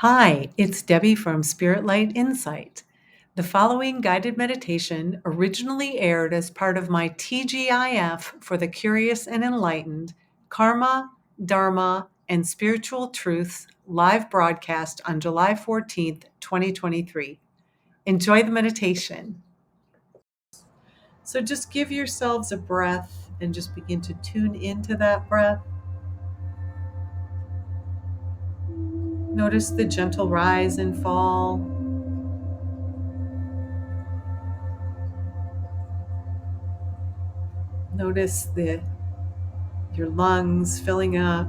Hi, it's Debbie from Spirit Light Insight. The following guided meditation originally aired as part of my TGIF for the Curious and Enlightened Karma, Dharma, and Spiritual Truths live broadcast on July 14th, 2023. Enjoy the meditation. So just give yourselves a breath and just begin to tune into that breath. Notice the gentle rise and fall. Notice your lungs filling up.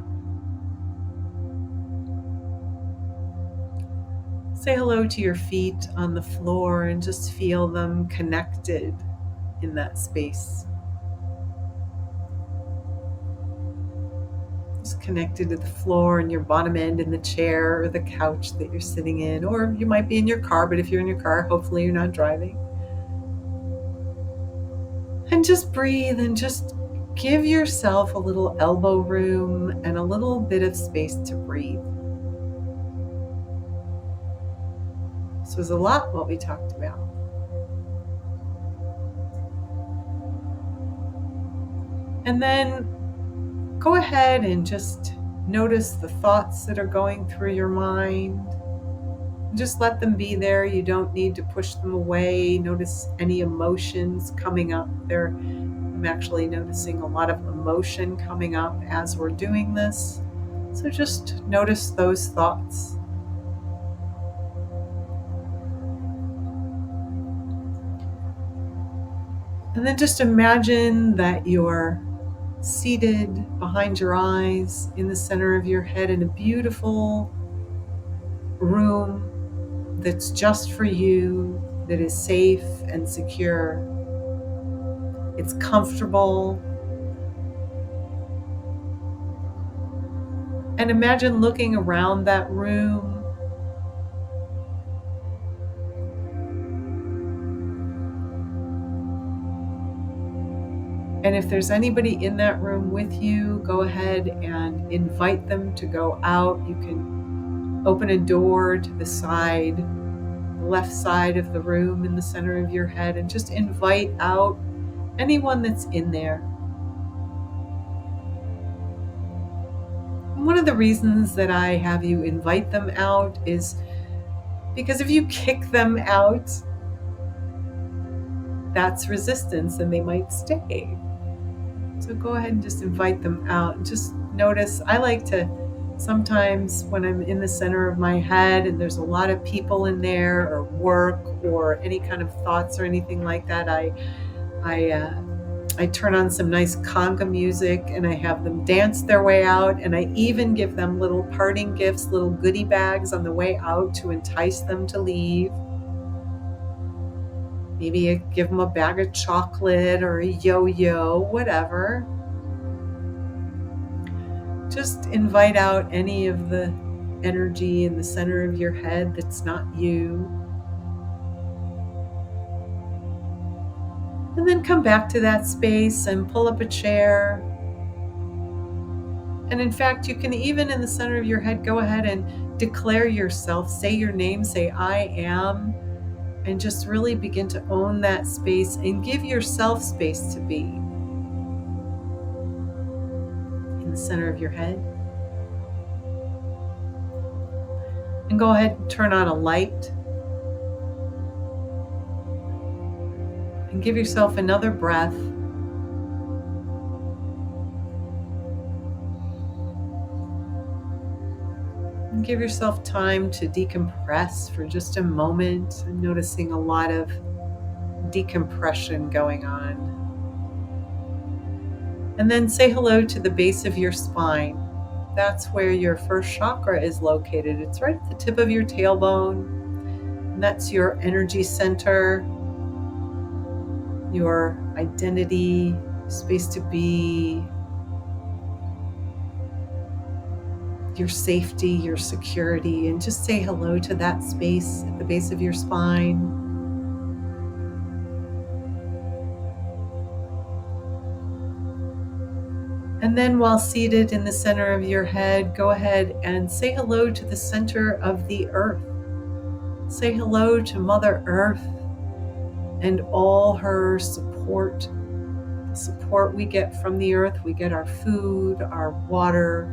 Say hello to your feet on the floor and just feel them connected in that space. Just connected to the floor and your bottom end in the chair or the couch that you're sitting in, or you might be in your car, but if you're in your car, hopefully you're not driving. And just breathe and just give yourself a little elbow room and a little bit of space to breathe. This was a lot what we talked about. And then go ahead and just notice the thoughts that are going through your mind. Just let them be there. You don't need to push them away. Notice any emotions coming up there. I'm actually noticing a lot of emotion coming up as we're doing this. So just notice those thoughts. And then just imagine that you're seated behind your eyes in the center of your head in a beautiful room that's just for you, that is safe and secure. It's comfortable. And imagine looking around that room. And if there's anybody in that room with you, go ahead and invite them to go out. You can open a door to the side, the left side of the room in the center of your head, and just invite out anyone that's in there. One of the reasons that I have you invite them out is because if you kick them out, that's resistance and they might stay. So go ahead and just invite them out. And just notice, I like to sometimes when I'm in the center of my head and there's a lot of people in there or work or any kind of thoughts or anything like that, I turn on some nice conga music and I have them dance their way out, and I even give them little parting gifts, little goodie bags on the way out to entice them to leave. Maybe I give them a bag of chocolate or a yo-yo, whatever. Just invite out any of the energy in the center of your head that's not you. And then come back to that space and pull up a chair. And in fact, you can even in the center of your head, go ahead and declare yourself, say your name, say I am, and just really begin to own that space and give yourself space to be in the center of your head. And go ahead and turn on a light and give yourself another breath. And give yourself time to decompress for just a moment. I'm noticing a lot of decompression going on. And then say hello to the base of your spine. That's where your first chakra is located. It's right at the tip of your tailbone. And that's your energy center, your identity, space to be, your safety, your security, and just say hello to that space at the base of your spine. And then while seated in the center of your head, go ahead and say hello to the center of the earth. Say hello to Mother Earth and all her support. The support we get from the earth. We get our food, our water,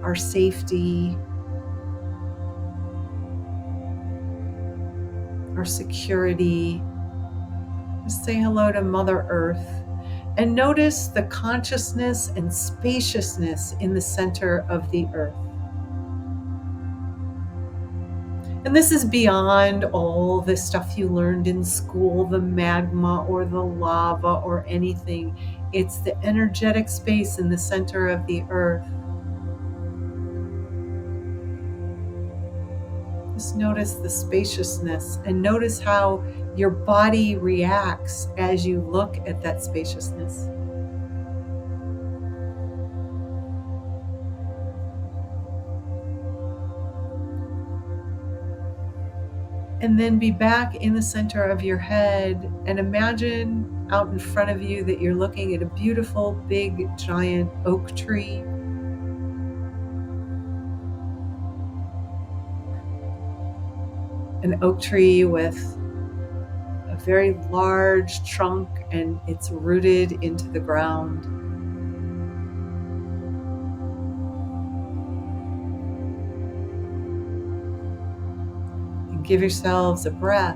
our safety, our security. Just say hello to Mother Earth and notice the consciousness and spaciousness in the center of the earth. And this is beyond all the stuff you learned in school, the magma or the lava or anything. It's the energetic space in the center of the earth. Just notice the spaciousness and notice how your body reacts as you look at that spaciousness. And then be back in the center of your head and imagine out in front of you that you're looking at a beautiful, big, giant oak tree. An oak tree with a very large trunk and it's rooted into the ground. And give yourselves a breath.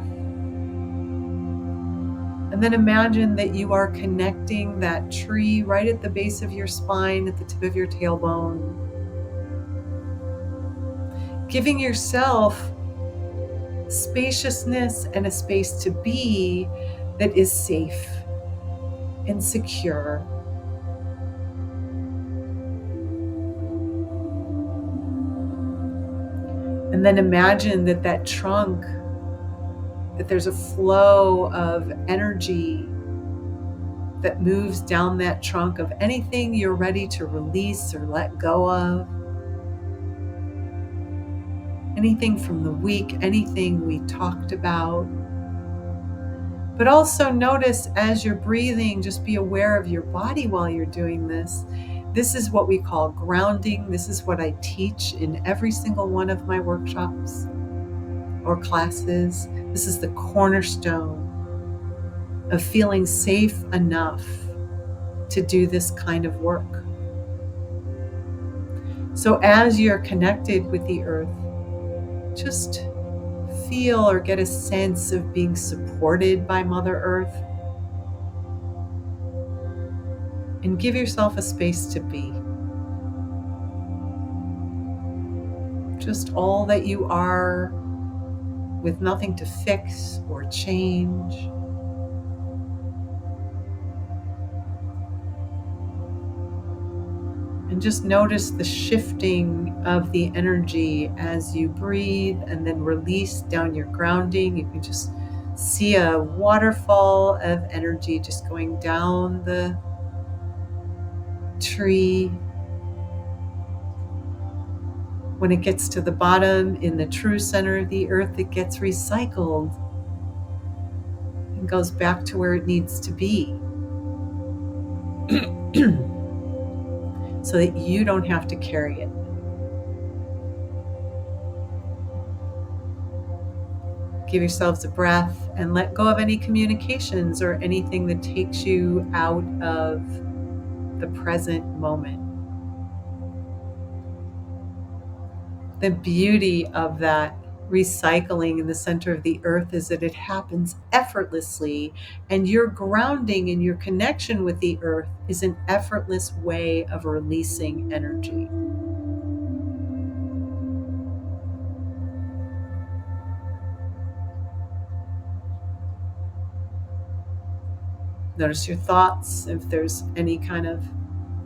And then imagine that you are connecting that tree right at the base of your spine, at the tip of your tailbone. Giving yourself spaciousness and a space to be that is safe and secure. And then imagine that that trunk, that there's a flow of energy that moves down that trunk of anything you're ready to release or let go of. Anything from the week, anything we talked about. But also notice as you're breathing, just be aware of your body while you're doing this. This is what we call grounding. This is what I teach in every single one of my workshops or classes. This is the cornerstone of feeling safe enough to do this kind of work. So as you're connected with the earth, just feel or get a sense of being supported by Mother Earth. And give yourself a space to be. Just all that you are, with nothing to fix or change. And just notice the shifting of the energy as you breathe and then release down your grounding. You can just see a waterfall of energy just going down the tree. When it gets to the bottom, in the true center of the earth, it gets recycled and goes back to where it needs to be. So that you don't have to carry it. Give yourselves a breath and let go of any communications or anything that takes you out of the present moment. The beauty of that recycling in the center of the earth is that it happens effortlessly, and your grounding and your connection with the earth is an effortless way of releasing energy. Notice your thoughts, if there's any kind of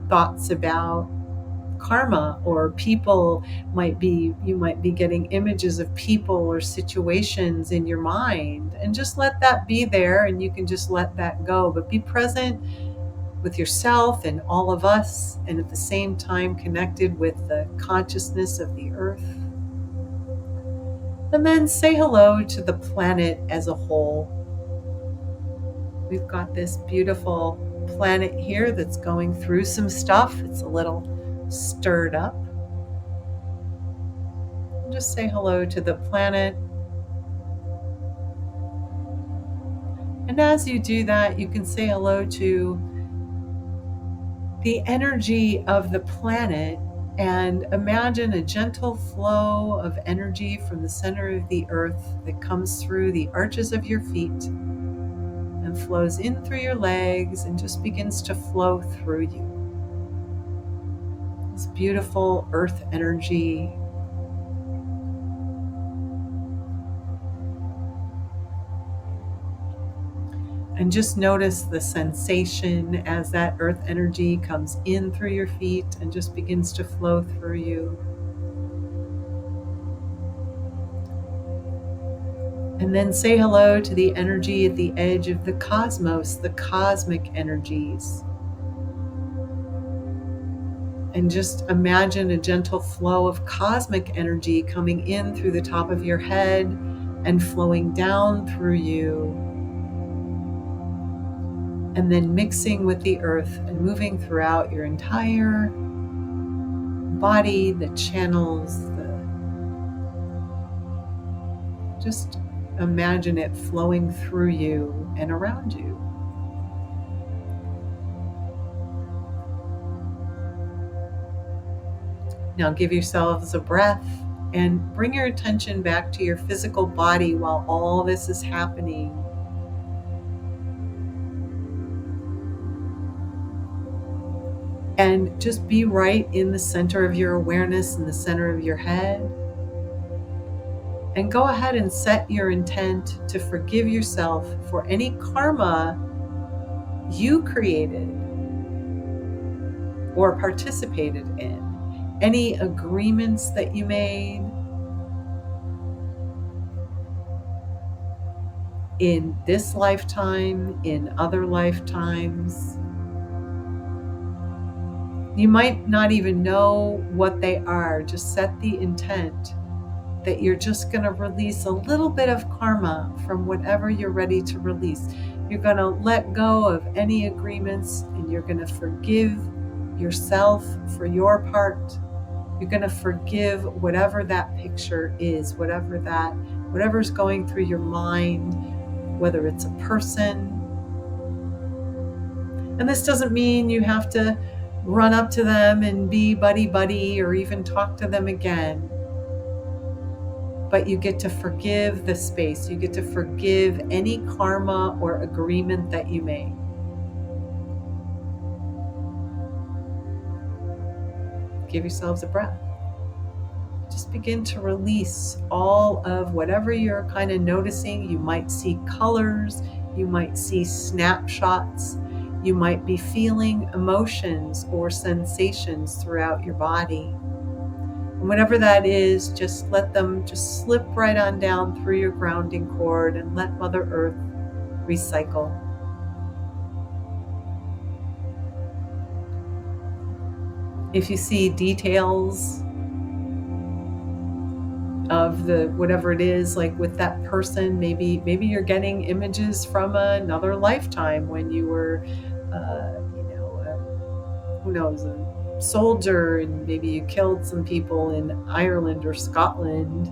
thoughts about karma or people. You might be getting images of people or situations in your mind, and just let that be there, and you can just let that go, but be present with yourself and all of us, and at the same time connected with the consciousness of the earth. And then say hello to the planet as a whole. We've got this beautiful planet here that's going through some stuff. It's a little stirred up. Just say hello to the planet. And as you do that, you can say hello to the energy of the planet and imagine a gentle flow of energy from the center of the earth that comes through the arches of your feet and flows in through your legs and just begins to flow through you. This beautiful earth energy. And just notice the sensation as that earth energy comes in through your feet and just begins to flow through you. And then say hello to the energy at the edge of the cosmos, the cosmic energies. And just imagine a gentle flow of cosmic energy coming in through the top of your head and flowing down through you. And then mixing with the earth and moving throughout your entire body, the channels, just imagine it flowing through you and around you. Now give yourselves a breath and bring your attention back to your physical body while all this is happening. And just be right in the center of your awareness, in the center of your head. And go ahead and set your intent to forgive yourself for any karma you created or participated in, any agreements that you made in this lifetime, in other lifetimes. You might not even know what they are. Just set the intent that you're just going to release a little bit of karma from whatever you're ready to release. You're going to let go of any agreements and you're going to forgive yourself for your part. You're going to forgive whatever that picture is, whatever's going through your mind, whether it's a person. And this doesn't mean you have to run up to them and be buddy-buddy or even talk to them again. But you get to forgive the space. You get to forgive any karma or agreement that you made. Give yourselves a breath. Just begin to release all of whatever you're kind of noticing. You might see colors. You might see snapshots. You might be feeling emotions or sensations throughout your body. And whatever that is, just let them just slip right on down through your grounding cord and let Mother Earth recycle. If you see details of the whatever it is, like with that person, maybe you're getting images from another lifetime when you were, who knows, a soldier, and maybe you killed some people in Ireland or Scotland.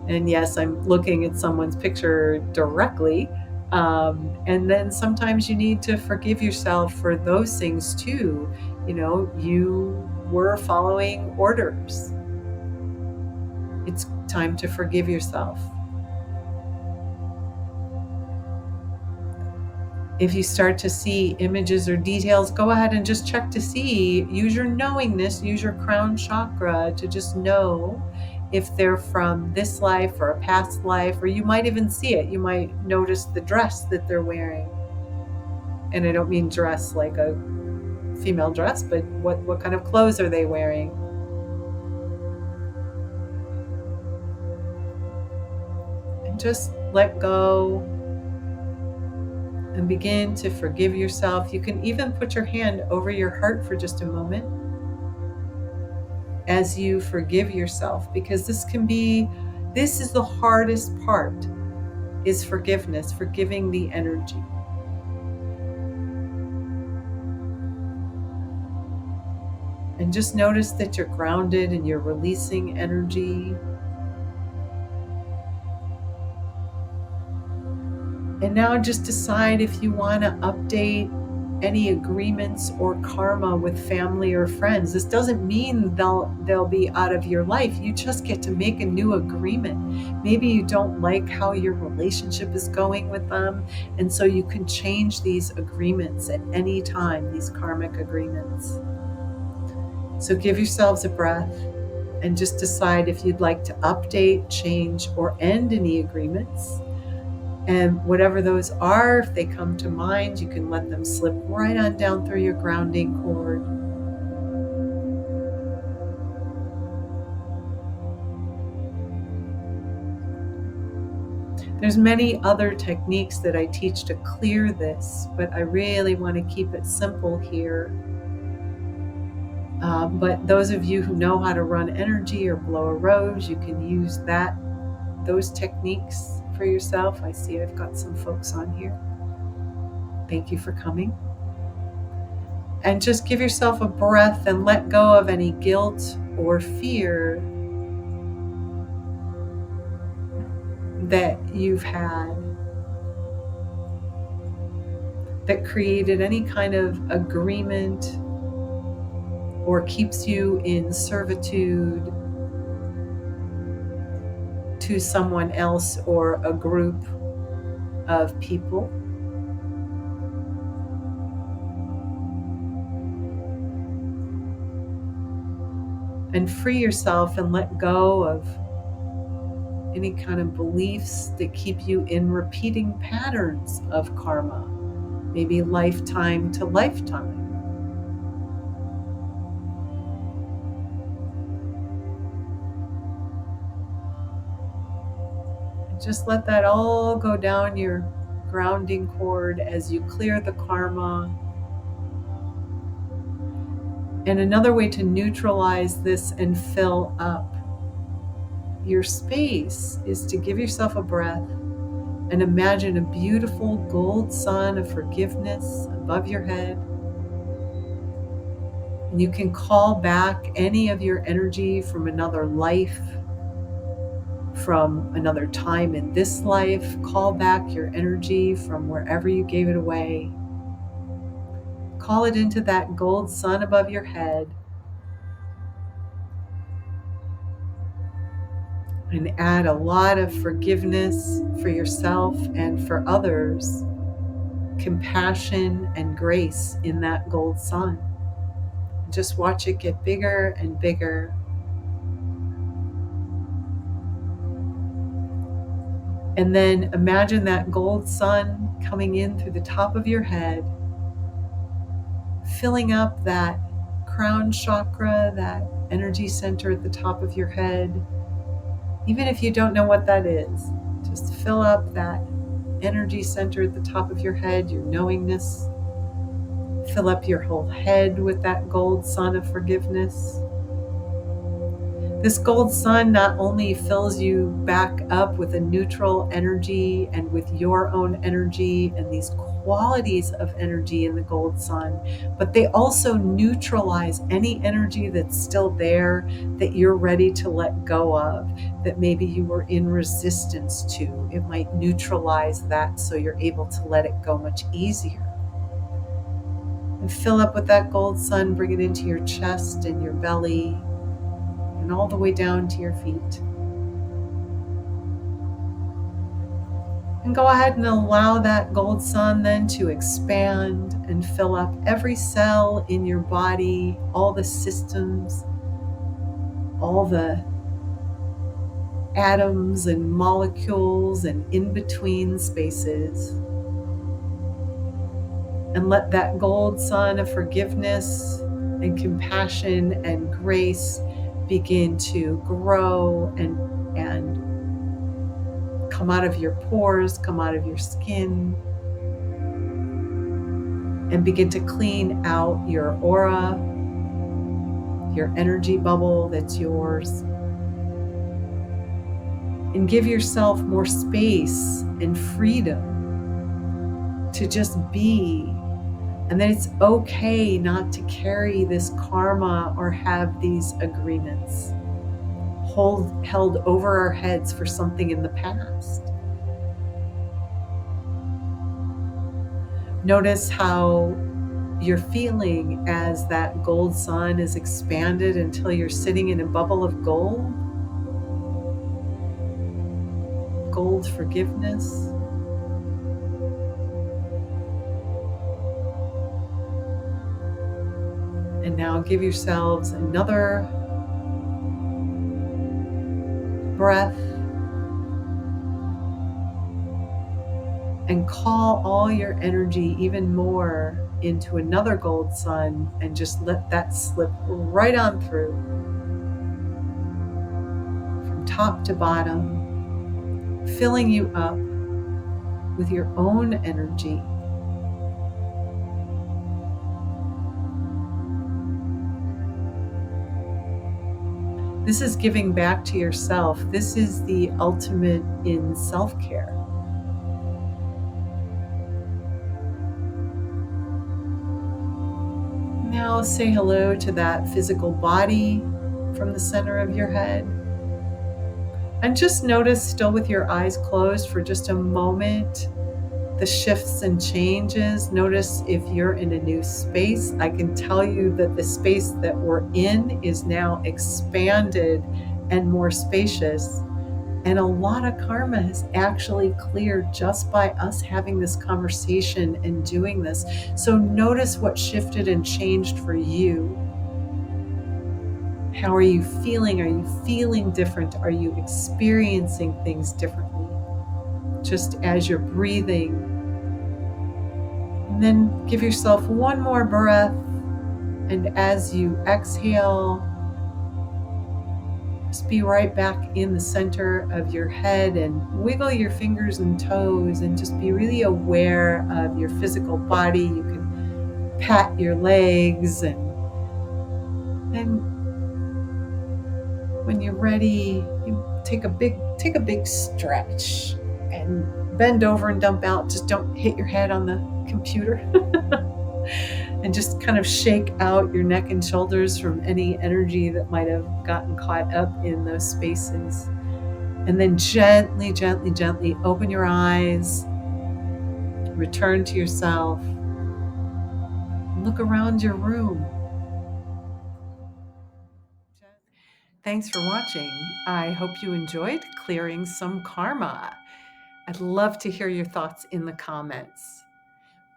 And yes, I'm looking at someone's picture directly. And then sometimes you need to forgive yourself for those things too. You were following orders. It's time to forgive yourself. If you start to see images or details, go ahead and just check to see. Use your knowingness, use your crown chakra to just know if they're from this life or a past life, or you might even see it. You might notice the dress that they're wearing. And I don't mean dress like a female dress, but what kind of clothes are they wearing? And just let go and begin to forgive yourself. You can even put your hand over your heart for just a moment as you forgive yourself, because this is the hardest part, is forgiveness, forgiving the energy. And just notice that you're grounded and you're releasing energy. And now just decide if you want to update any agreements or karma with family or friends. This doesn't mean they'll be out of your life. You just get to make a new agreement. Maybe you don't like how your relationship is going with them, and so you can change these agreements at any time, these karmic agreements. So give yourselves a breath and just decide if you'd like to update, change, or end any agreements. And whatever those are, if they come to mind, you can let them slip right on down through your grounding cord. There's many other techniques that I teach to clear this, but I really want to keep it simple here. But those of you who know how to run energy or blow a rose, you can use those techniques for yourself. I see I've got some folks on here. Thank you for coming. And just give yourself a breath and let go of any guilt or fear that you've had that created any kind of agreement or keeps you in servitude to someone else or a group of people. And free yourself and let go of any kind of beliefs that keep you in repeating patterns of karma, maybe lifetime to lifetime. And just let that all go down your grounding cord as you clear the karma. And another way to neutralize this and fill up your space is to give yourself a breath and imagine a beautiful gold sun of forgiveness above your head. And you can call back any of your energy from another life, from another time in this life. Call back your energy from wherever you gave it away. Call it into that gold sun above your head. And add a lot of forgiveness for yourself and for others, compassion and grace in that gold sun. Just watch it get bigger and bigger. And then imagine that gold sun coming in through the top of your head, filling up that crown chakra, that energy center at the top of your head. Even if you don't know what that is, just fill up that energy center at the top of your head, your knowingness. Fill up your whole head with that gold sun of forgiveness. This gold sun not only fills you back up with a neutral energy and with your own energy and these qualities of energy in the gold sun, but they also neutralize any energy that's still there that you're ready to let go of, that maybe you were in resistance to. It might neutralize that so you're able to let it go much easier. And fill up with that gold sun, bring it into your chest and your belly, and all the way down to your feet. And go ahead and allow that gold sun then to expand and fill up every cell in your body, all the systems, all the atoms and molecules and in-between spaces. And let that gold sun of forgiveness and compassion and grace begin to grow and come out of your pores, come out of your skin, and begin to clean out your aura, your energy bubble that's yours. And give yourself more space and freedom to just be And that it's okay not to carry this karma or have these agreements held over our heads for something in the past. Notice how you're feeling as that gold sun is expanded until you're sitting in a bubble of gold forgiveness. And now give yourselves another breath and call all your energy even more into another gold sun and just let that slip right on through from top to bottom, filling you up with your own energy. This is giving back to yourself. This is the ultimate in self-care. Now say hello to that physical body from the center of your head. And just notice, still with your eyes closed for just a moment, the shifts and changes. Notice if you're in a new space. I can tell you that the space that we're in is now expanded and more spacious. And a lot of karma has actually cleared just by us having this conversation and doing this. So notice what shifted and changed for you. How are you feeling? Are you feeling different? Are you experiencing things differently? Just as you're breathing. And then give yourself one more breath. And as you exhale, just be right back in the center of your head and wiggle your fingers and toes and just be really aware of your physical body. You can pat your legs and when you're ready, you take a big stretch and bend over and dump out. Just don't hit your head on the computer. And just kind of shake out your neck and shoulders from any energy that might have gotten caught up in those spaces. And then gently, gently, gently open your eyes, return to yourself, and look around your room. Thanks for watching. I hope you enjoyed clearing some karma. I'd love to hear your thoughts in the comments.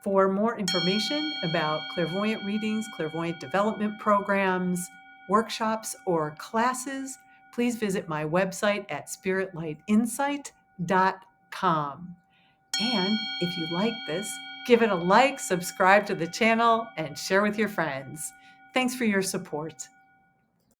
For more information about clairvoyant readings, clairvoyant development programs, workshops, or classes, please visit my website at spiritlightinsight.com. And if you like this, give it a like, subscribe to the channel, and share with your friends. Thanks for your support.